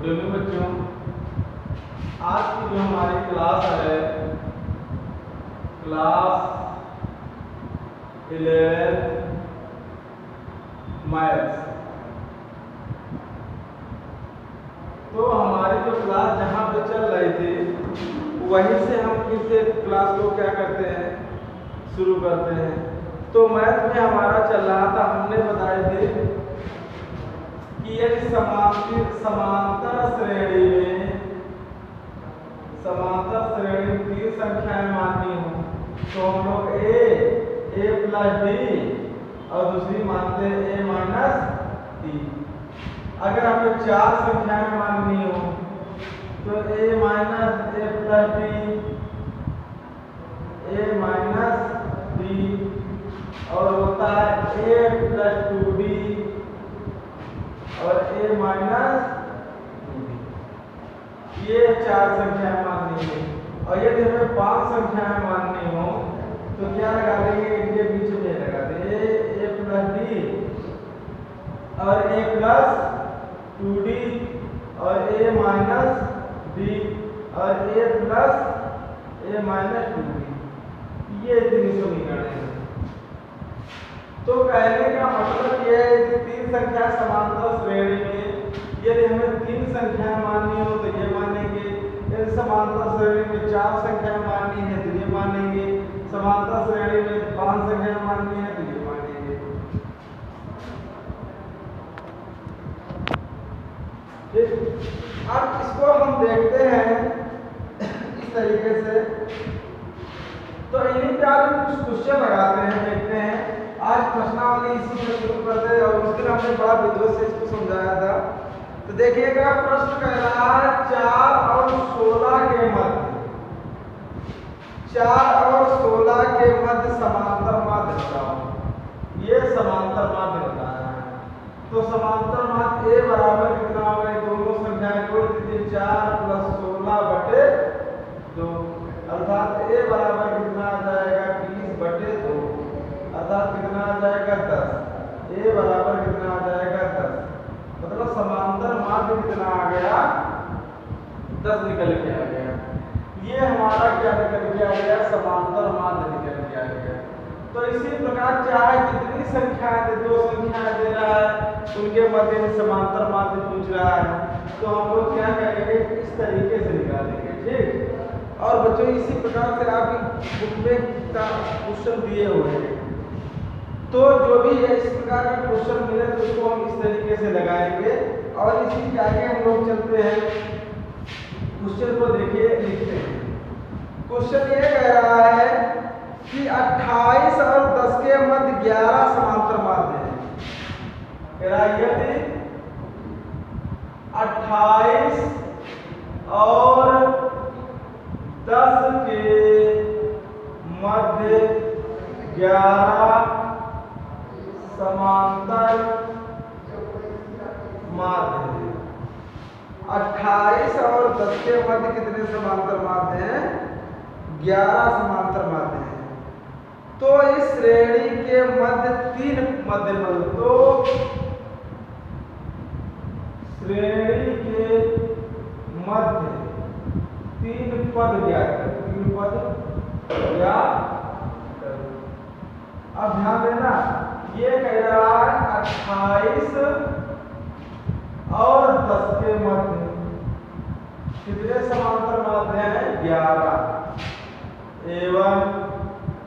Good evening बच्चों। आज की जो हमारी क्लास है क्लास 11 मैथ्स। तो हमारी जो क्लास जहाँ पे चल रही थी वहीं से हम फिर से क्लास को क्या करते हैं, शुरू करते हैं। तो मैथ में हमारा चल रहा था, हमने बताए थे कि यदि समांतर श्रेणी में तीन संख्याएं माननी हो तो हम लोग a प्लस डी और दूसरी मानते हैं a माइनस डी। अगर हमें चार संख्याएं माननी हो तो a minus a plus D, a minus D और होता है a प्लस 2d और a माइनस, ये चार संख्याएं माननी है। और यदि हमें पांच संख्याएं माननी हो तो क्या लगा देंगे, इनके बीच में लगा देंगे a प्लस डी और a प्लस 2d और a माइनस डी और a plus a minus 2d। ये तीन समीकरण हैं। तो कहने का मतलब यह है कि तीन संख्या समांतर श्रेणी में यदि हमें तीन संख्याएं माननी हो तो ये मानेंगे, यदि समांतर श्रेणी में चार संख्याएं माननी है तो ये मानेंगे, समांतर श्रेणी में पांच संख्याएं माननी है तो ये मानेंगे। ठीक, अब इसको हम देखते हैं इस तरीके से। तो इन्हीं पे आज कुछ क्वेश्चन लगाते हैं, देखते हैं। आज प्रश्नावली इसी से शुरू करते हैं और उस दिन हमने बड़ा विद्वत से इसको समझाया था। तो देखिएगा, प्रश्न कह रहा है 4 और 16 के मध्य, 4 और 16 के मध्य समांतर माध्य बताओ। ये समांतर माध्य बताना है। तो समांतर माध्य a बराबर कितना होगा, दोनों संख्याएं जोड़ दीजिए 4 प्लस 16 बटे 2, अर्थात a बराबर कितना आ जाएगा 20 बटे 2, अर्थात कितना आ जाएगा 10। a बराबर कितना आ जाएगा 10, मतलब समांतर माध्य कितना आ गया 10 निकल के आ गया। ये हमारा क्या निकल के आ गया, समांतर माध्य निकल के आ गया। तो इसी प्रकार चाहे जितनी संख्याएं दे, दो संख्याएं दे रहा है उनके मध्य में समांतर माध्य पूछ रहा है तो हम लोग क्या करेंगे, इस तरीके से निकालेंगे। ठीक, और बच्चों इसी प्रकार से आपकी बुक में क्वेश्चन दिए हुए हैं। तो जो भी है इस प्रकार का क्वेश्चन मिले तो उसको हम इस तरीके से लगाएंगे। और इसी के आगे हम लोग चलते हैं, क्वेश्चन को देखिए, लिखते हैं। क्वेश्चन ये कह रहा है कि 28 और 10 के मध्य 11 समांतर माध्य हैं। कह रहा है यदि 28 और 10 के मध्य 11 समांतर माध्य है। 28 और 10 के मध्य कितने समांतर माध्य हैं, 11 समांतर माध्य हैं। तो इस श्रेणी के मध्य तीन मध्य पद, तो श्रेणी के मध्य तीन पद ज्ञात करो, तीन पद ज्ञात करो। अब ध्यान देना, ये कह रहा है 28 और 10 के मध्य कितने समांतर माध्य हैं, 11। A1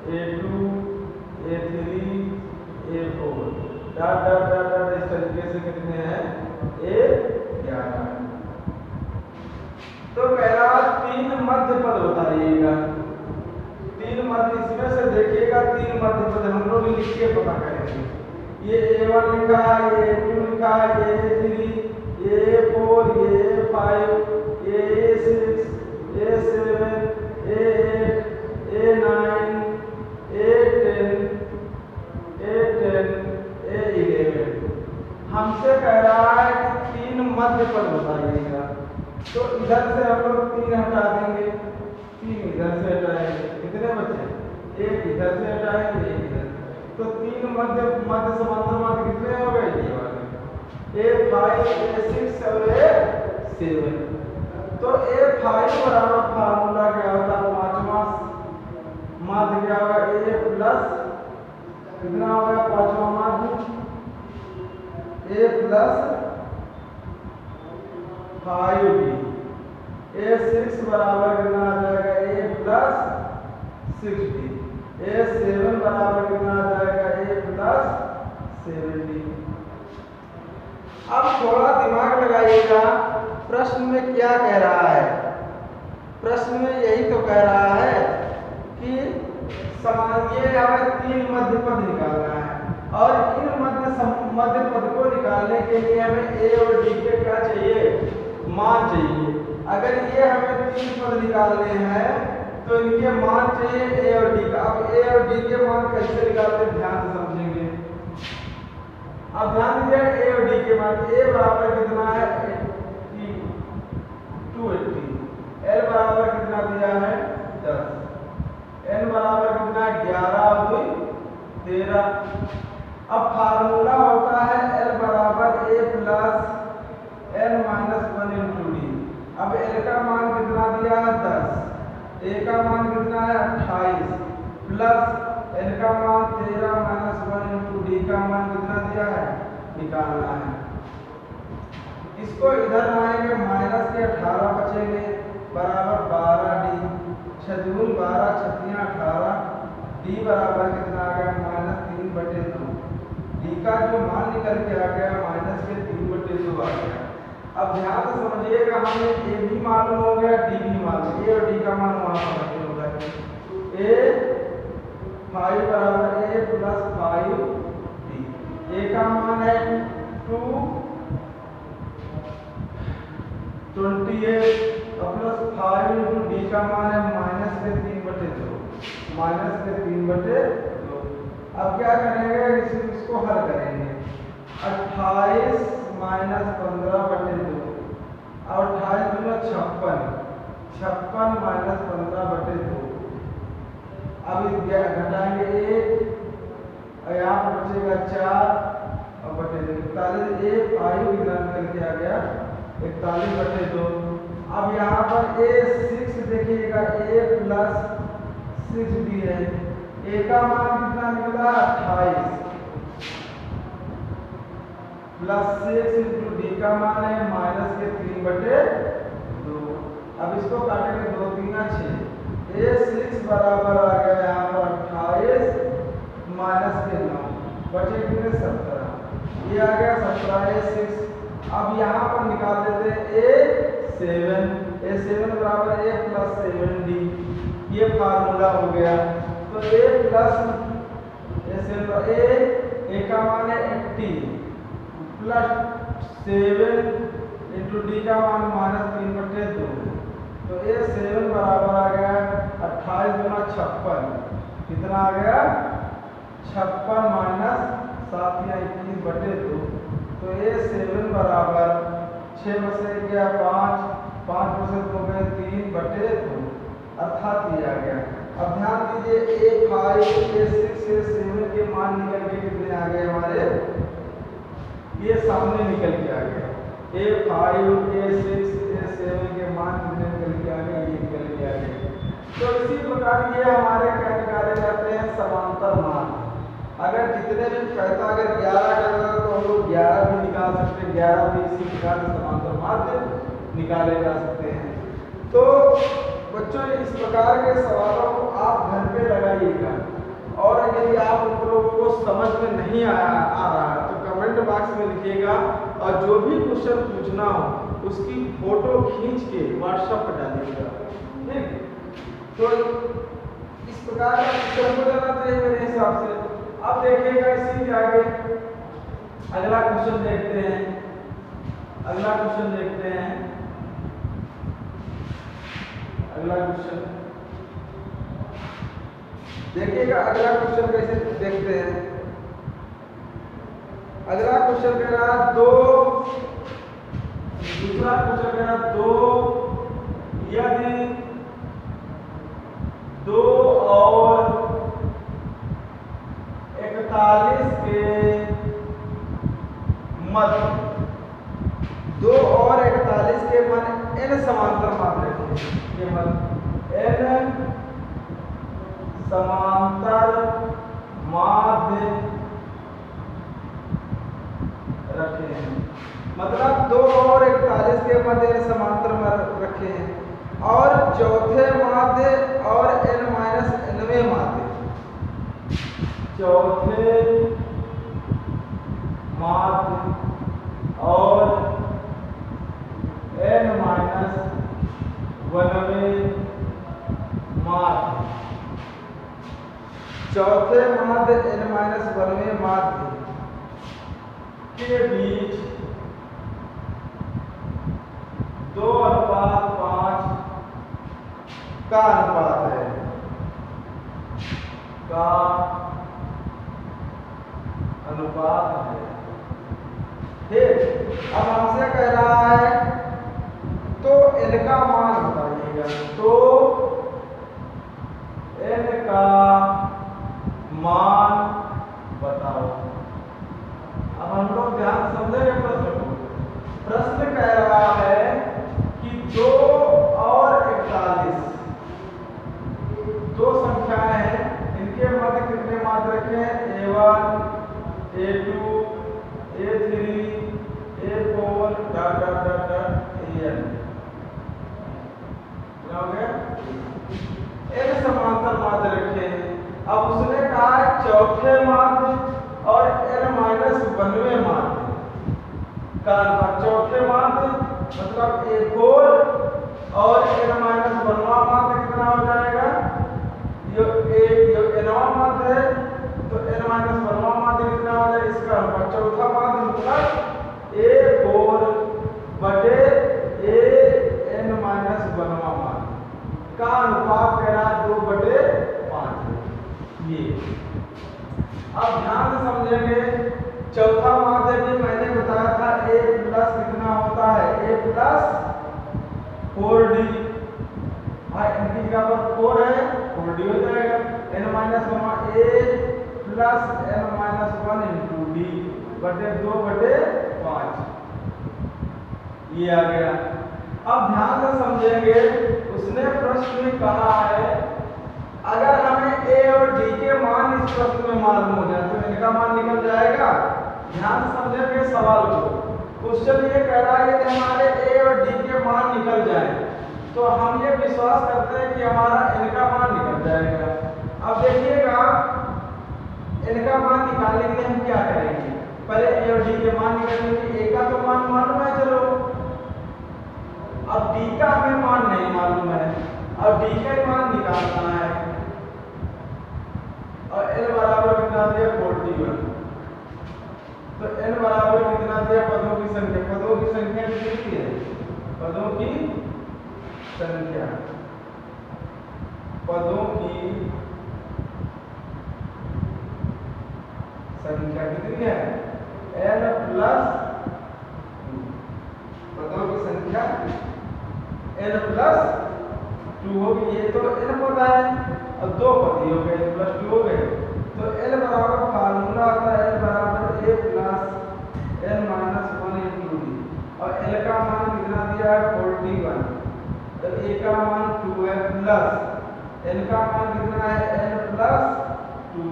A2 A3 A4 dot dot dot dot इस तरीके से कितने हैं, A11। तो कह रहा तीन मध्य पद बताइएगा। तीन मध्य, इसमें से देखिएगा तीन मध्य पद हम लोग लिख के पता करेंगे। ये A1 लिखा है, ये A2 लिखा है, ये A3, ये A4, ये A5, ये A6, A7, A8, A9, A10, A10, A11। हमसे कह रहा है कि तीन मध्य पद बताइएगा। तो इधर से हम लोग 3 हटा देंगे, 3 इधर से हटाएंगे, कितने बचे, 1 इधर से हटाएंगे, 1 इधर। तो तीन मध्य समांतर माध्य कितने हो गए, ये वाले A5 A6 और A7। 7। तो A5 बराबर फार्मूला क्या होता है, पांचवा माध्य क्या होगा, A प्लस कितना होगा, पांचवा माध्य A प्लस 5D। A6 बराबर कितना आ जाएगा, A प्लस 6D। A7 बराबर कितना आ जाएगा, A प्लस 7D। अब थोड़ा दिमाग लगाइएगा, प्रश्न में क्या कह रहा है। प्रश्न में यही तो कह रहा है कि ये हमें 3 मध्य पद निकालना है और इन मध्य पद को निकालने के लिए हमें A और D के क्या चाहिए, मान चाहिए। अगर ये हमें 3 पद निकालने हैं तो इनके मान चाहिए A और D का। अब A और D के मान कैसे निकालते हैं, ध्यान से समझेंगे। अब ध्यान दीजिए, A और D के मान, A बराबर कितना है 280, L बराबर कितना दिया है 10, N बराबर कितना है 11 और 2 13। अब फार्मूला होता है L बराबर A plus N minus 1 into D। अब L का मान कितना दिया है 10, A का मान कितना है 28 प्लस N का मान 13 माइनस 1 इंटू D का मान कितना दिया है, निकालना है। इसको इधर लाएंगे, माइनस के 18 बचेंगे बराबर 12D, 6 दूनी 12 छत्तियां 18, D बराबर कितना आ गया, माइनस 3/2। D का जो मान निकल के आ गया माइनस के 3/2 आ गया। अब ध्यान से समझिएगा, हमें A भी मालूम हो गया, D भी मालूम, A और D का मान वहां पर होगा। A5 बराबर A प्लस 5D। A का मान है 228 प्लस 5 इंटू D का मान है माइनस के 3/2, माइनस के 3/2। अब क्या करेंगे, इसको हल करेंगे। 28 माइनस 15/2 और 28 दूना 56, 56 माइनस 15/2। अब घटाएंगे 1 और यहाँ पर बचेगा 4 और बटे 2, 41। A5 निकाल करके आ गया 41/2। अब यहाँ पर A6 देखिएगा, A प्लस 6D है। A का मान कितना निकला 28 प्लस 6 इंटू D का मान है माइनस के 3/2। अब इसको काटेंगे, 2 3 6। A6 बराबर आ गया यहाँ पर 28 माइनस के 9, बचे कितने 17, ये आ गया 17 A6। अब यहाँ पर निकाल देते हैं A7, A7 बराबर A प्लस 7D, ये फार्मूला हो गया। तो A प्लस A का मान है 80 प्लस 7 इंटू D का मान माइनस 3/2। तो A7 बराबर आ गया 28 गुना 56, कितना आ गया 56 माइनस 7 या 21/2। तो A7 बराबर 6 में से गया 5, 5 में से 2 गए 3/2, अर्थात ये आ गया। अब ध्यान दीजिए, A5 A6 A7 के मान निकल के कितने आ गए हमारे, ये सामने निकल के आ गया। A5 A6 A7 के मान कितने निकल के आ गए, ये निकल के आ गए। तो इसी प्रकार ये हमारे क्या निकाले जाते हैं, समांतर मान। अगर जितने भी कहता, अगर 11 का होगा तो हम लोग 11 भी निकाल सकते हैं, 11 भी इसी प्रकार से समांतर माध्य निकाले जा सकते हैं। तो बच्चों, इस प्रकार के सवालों को आप घर पे लगाइएगा, और यदि आप उन लोगों को समझ में नहीं आ रहा है तो कमेंट बॉक्स में लिखिएगा, और जो भी क्वेश्चन पूछना हो उसकी फोटो खींच के व्हाट्सएप पर डालिएगा, ठीक। तो इस प्रकार का क्वेश्चन हो जाना चाहिए मेरे हिसाब से। अब देखिएगा इसी के आगे अगला क्वेश्चन देखते हैं। अगला क्वेश्चन देखते हैं, अगला क्वेश्चन देखिएगा। अगला क्वेश्चन कैसे देखते हैं, अगला क्वेश्चन कह रहा है दूसरा क्वेश्चन कह रहा 2 यदि 2 और 41 के मध्य 2 और 41 के के मध्य n समांतर माध्य रखे हैं, मतलब 2 और 41 के मध्य n समांतर में रखे हैं, और चौथे माध्य और n-nवें माध्य, चौथे माध्य और n-1वें माध्य, चौथे माध्य n-1वें माध्य के बीच 2:5 का अनुपात है, का अनुपात है। ठीक, अब हमसे कह रहा है तो n का मान बताइएगा, तो n का मान बताओ। अब हम लोग ध्यान समझेंगे प्रश्न को। प्रश्न कह रहा है कि 2 और 41 दो संख्याएं हैं, इनके मध्य कितने माध्य रखे हैं? a1, a2, a3, a4 an। हो गया? n समांतर माध्य रखे हैं। अब उसने कहा है चौथे माध्य और n-1वें माध्य का अनुपात। चौथे माध्य मतलब a4 और n-1वां माध्य कितना हो जाएगा? ये n-वां माध्य है तो n-1वां माध्य कितना हो जाएगा? इसका अनुपात। चौथा माध्य मतलब a4 बटे n-1वां माध्य का अनुपात कह रहा है 2/5। ये अब ध्यान से समझेंगे। चौथा माध्य भी मैंने बताया था a प्लस कितना होता है? a plus 4d। भाई इनकी जगह पर 4 है, 4d हो जाएगा। n-1 a plus n-1 into d बटे 2/5 ये आ गया। अब ध्यान से समझेंगे, उसने प्रश्न में कहा है अगर हमें a और d के मान इस प्रश्न में मालूम हो जाए तो इनका मान निकल जाएगा। ध्यान से समझेंगे सवाल को। क्वेश्चन ये कह रहा है कि हमारे a और d के मान निकल जाए तो हम ये विश्वास करते हैं कि हमारा इनका मान निकल जाएगा। अब देखिएगा इनका मान निकालने के लिए हम क्या करेंगे? पहले a और d के मान निकालने के लिए a का तो मान मालूम है, चलो। अब d का हमें मान नहीं मालूम है, अब d का मान निकालना है। और n बराबर कितना दिया? 41। तो n बराबर कितना दिया? पदों की संख्या। पदों की संख्या कितनी है? पदों की संख्या, पदों की संख्या कितनी है? n plus 2। पदों की संख्या n प्लस 2 होगी। ये तो n पद है और 2 पद ही हो गए, प्लस 2 हो गए। तो n बराबर फार्मूला आता है n बराबर a plus n-1 into d। और l का मान कितना दिया है? 41। तो a का मान 2 है प्लस n का मान कितना है? n plus 2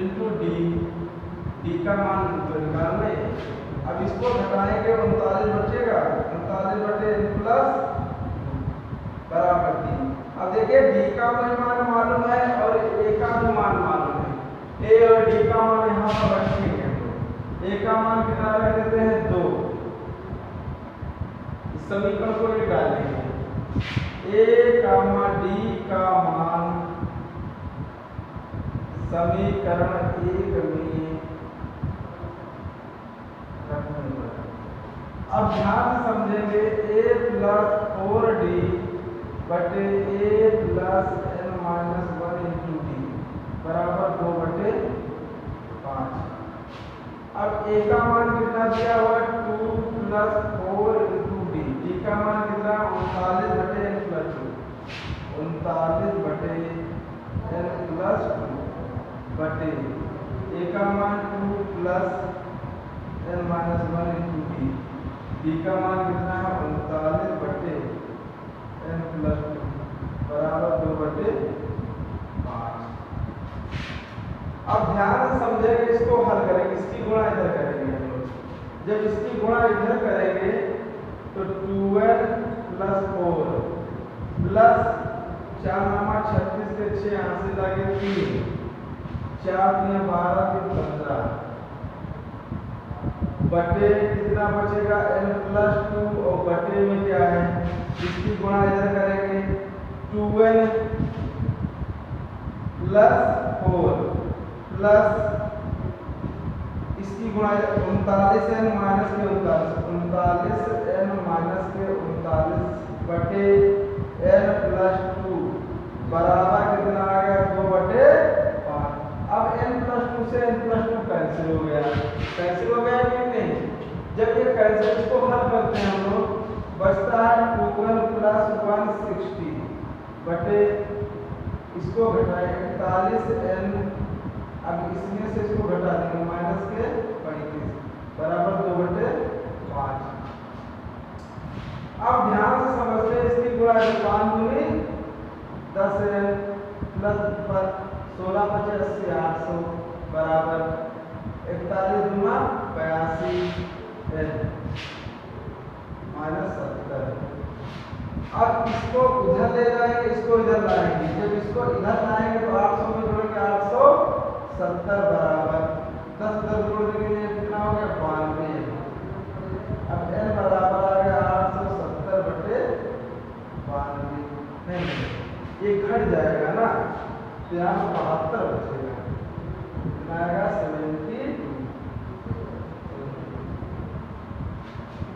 into d। d का मान तो निकालने। अब इसको घटाएंगे 39 बचेगा, 39 बटे n प्लस बराबर 3। अब देखिए d का मान मालूम है और a का भी मान मालूम है। a और d का मान यहाँ पर रखेंगे। a का मान कितना रख देते हैं? 2। इस समीकरण को ये डालेंगे। a का मान d का मान समीकरण 1 में रखेंगे। अब ध्यान से समझेंगे a प्लस 4d बटे a plus n-1 into d बराबर 2/5। अब a का मान कितना दिया हुआ? 2 प्लस 4 इंटू d। d का मान कितना? 39 बटे n प्लस 2। 39 बटे n प्लस 2 बटे a का मान 2 plus n-1 into d। d का मान कितना है? 39 बटे 2/5। अब ध्यान से समझेंगे, इसको हल करेंगे, इसकी गुणा इधर करेंगे हम लोग। जब इसकी गुणा इधर करेंगे तो 12 + 4 प्लस 4 नामा 36 के 6 यहाँ से लागे 3, 4 × 12 = 15 बटे कितना बचेगा n + 2 और बटे में क्या है, इसकी गुणा इधर करेंगे 2n + 4 प्लस इसकी गुणा 39n - 39 बटे n + 2 बराबर कितना आ गया 2/5। अब n + 2 से n + 2 कैंसिल हो गया कि नहीं। जब ये कैंसिल, इसको हल करते हैं हम लोग, बचता है 12 + 160 बटे इसको घटाए 41n, अब इसमें से इसको घटा देंगे -35 बराबर 2/5। अब ध्यान से समझते हैं, इसकी गुणा 5 दूनी 10 प्लस 16 × 5 = 800 बराबर 41 दूना 82 -70। अब इसको उधर ले जाएंगे, इसको इधर लाएंगे। जब इसको इधर लाएंगे तो 800 में जोड़ेंगे 870 बराबर 10 जोड़ देंगे, कितना हो गया 92। अब n बराबर आ गया 870 बटे 92। नहीं, ये घट जाएगा ना, तो यहाँ 72 बचेगा, कितना आएगा 72।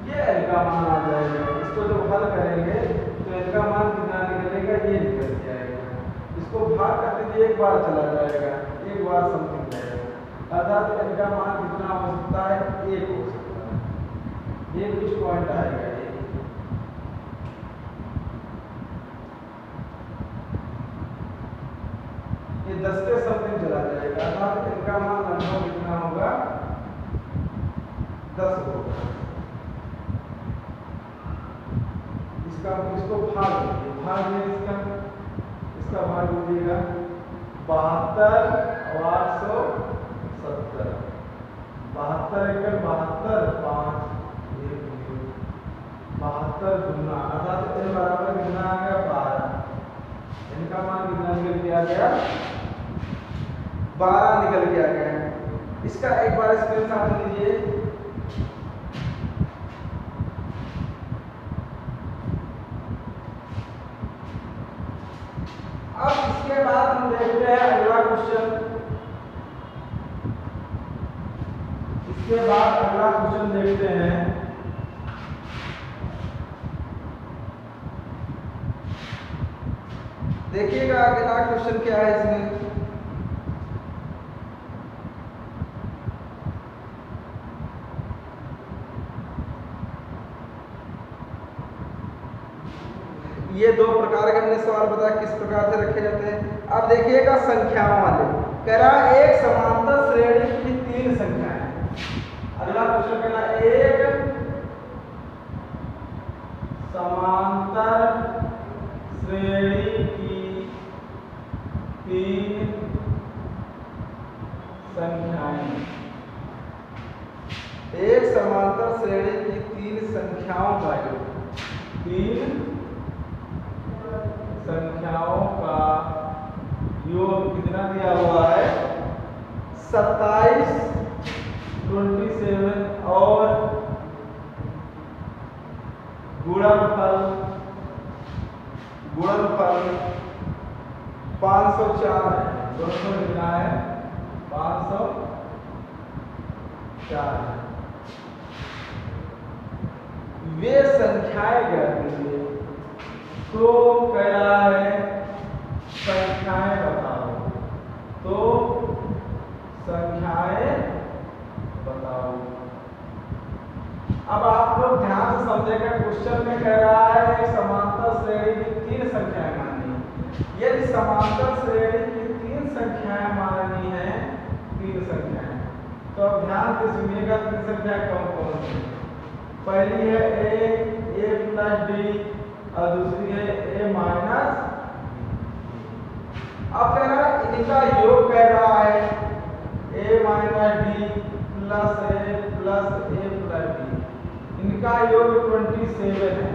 ये n का मान आ जाएगा। इसको जब हल करेंगे तो n का मान कितना निकलेगा, ये निकल जाएगा। इसको भाग कर दीजिए, एक बार चला जाएगा, एक बार समथिंग जाएगा, अर्थात n का मान कितना हो सकता है, 1 हो सकता है। ये कुछ पॉइंट आएगा, ये 10 के समथिंग चला जाएगा, अर्थात n का मान लगभग कितना होगा, 10 होगा। इसको भाग में इसका भाग दीजिएगा 72 और 870, 72 × 72 5 72 गुना, अर्थात n बराबर कितना आ गया 12। n का मान कितना निकल के आ गया, 12 निकल के आ गया। इसका एक बार स्क्रीनशॉट लीजिए। अब इसके बाद हम देखते हैं अगला क्वेश्चन। इसके बाद अगला क्वेश्चन देखते हैं। देखिएगा अगला क्वेश्चन क्या है इसमें। ये दो प्रकार के हमने सवाल बताया किस प्रकार से रखे जाते हैं। अब देखिएगा संख्याओं वाले, कह रहा एक समांतर श्रेणी की 3 संख्याएं। अगला क्वेश्चन कह रहा एक समांतर श्रेणी की 3 संख्याएं। एक समांतर श्रेणी की 3 संख्याओं का योग, 3 संख्याओं का योग कितना दिया हुआ है, 27, 27 और गुणनफल 504 है। दोनों कितना है 504 है। वे संख्याएं ज्ञात कीजिए। तो कह रहा है संख्याएं बताओ, तो संख्याएं बताओ। अब आप लोग ध्यान से समझेगा, क्वेश्चन में कह रहा है एक समांतर श्रेणी की 3 संख्याएं माननी। यदि समांतर श्रेणी की 3 संख्याएं माननी है, 3 संख्याएं, तो अब ध्यान से सुनिएगा 3 संख्याएं कौन कौन सी। पहली है a + d और दूसरी है a - अब कह रहा है इनका योग कह रहा है a minus D plus A plus A plus D, इनका योग 27 है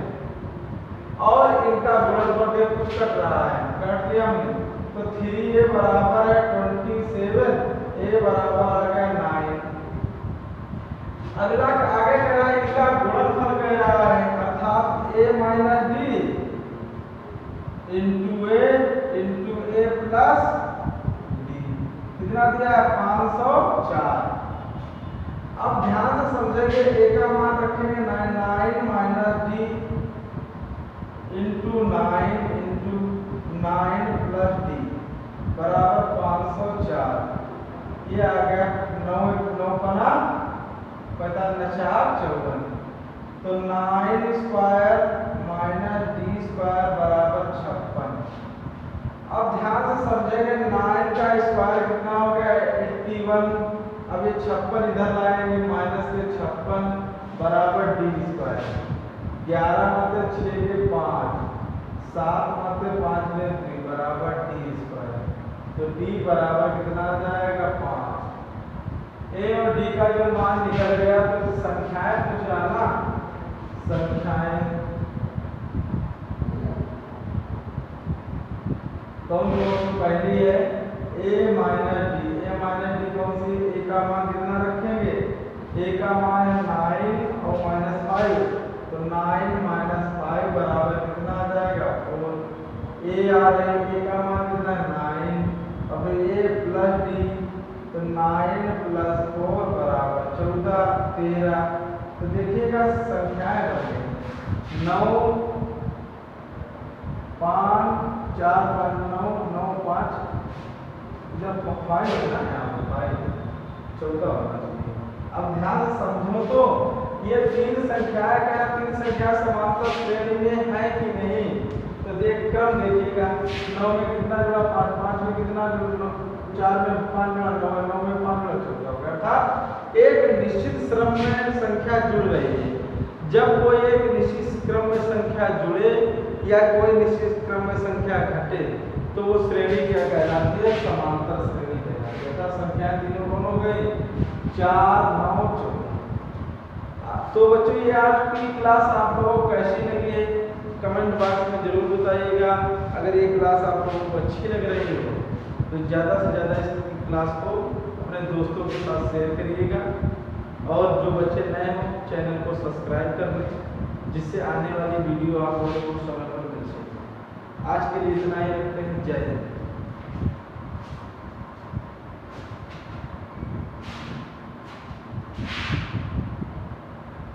और इनका गुणनफल ये कुछ कट रहा है, काट लिया हमने तो 3a बराबर है 27, a बराबर आ गया 9। अगला आगे कह रहा है इनका गुणनफल कह रहा है अर्थात a minus D into A plus D, कितना दिया है 504। अब ध्यान से समझेंगे a का मान रखेंगे 9 minus D into 9 plus D बराबर 504। ये आ गया 9 पना 54, तो 9 स्क्वायर माइनस डी स्क्वायर बराबर 56। अब ध्यान से समझेंगे 9 का स्क्वायर कितना हो गया 81, अब ये 56 इधर लाएंगे माइनस के 56 बराबर डी स्क्वायर, 11 में 6 के 5, 7 में 5 में 3 बराबर डी स्क्वायर, तो डी बराबर कितना आ जाएगा 5। ए और डी का जो मान निकल गया तो संख्याएं पूछ रहा ना, संख्याएं कौन कौन पहली है a माइनस डी कौन सी, a का मान कितना रखेंगे, a का मान है 9 और माइनस 5, तो 9 माइनस 5 बराबर कितना आ जाएगा 4। a आ रहा है a का मान कितना है 9, अब a प्लस डी तो 9 प्लस 4 बराबर 14 13। तो देखिएगा संख्याएं बन गई 9 5 4 5 9 9 5, जब 5 होगा ना यहाँ पर 5 14 होना चाहिए। अब ध्यान से समझो तो ये तीन संख्याएं क्या, तीन संख्या समांतर श्रेणी में है कि नहीं, तो देख क्रम देखिएगा 9 में कितना जुड़ा 5, 5 में कितना जुड़ा 4 में 5 जुड़ा 9 में 9 में 5 जुड़ा 14 हो गया। अर्थात एक निश्चित क्रम में संख्या जुड़ रही है। जब कोई एक निश्चित क्रम में संख्या जुड़े या कोई निश्चित क्रम में संख्या घटे तो वो श्रेणी क्या कहलाती है, समांतर श्रेणी कहलाती है। संख्याएं तीनों कौन हो गई 4 9 14। तो बच्चों ये आज की क्लास आप लोगों को कैसी लगी है कमेंट बॉक्स में जरूर बताइएगा। अगर ये क्लास आप लोगों को अच्छी लग रही हो तो ज़्यादा से ज़्यादा इस क्लास को अपने दोस्तों के साथ शेयर करिएगा, और जो बच्चे नए हों चैनल को सब्सक्राइब कर लें जिससे आने वाली वीडियो आप लोगों को समय पर मिल सके। आज के लिए इतना ही रखते हैं। जय हिंद।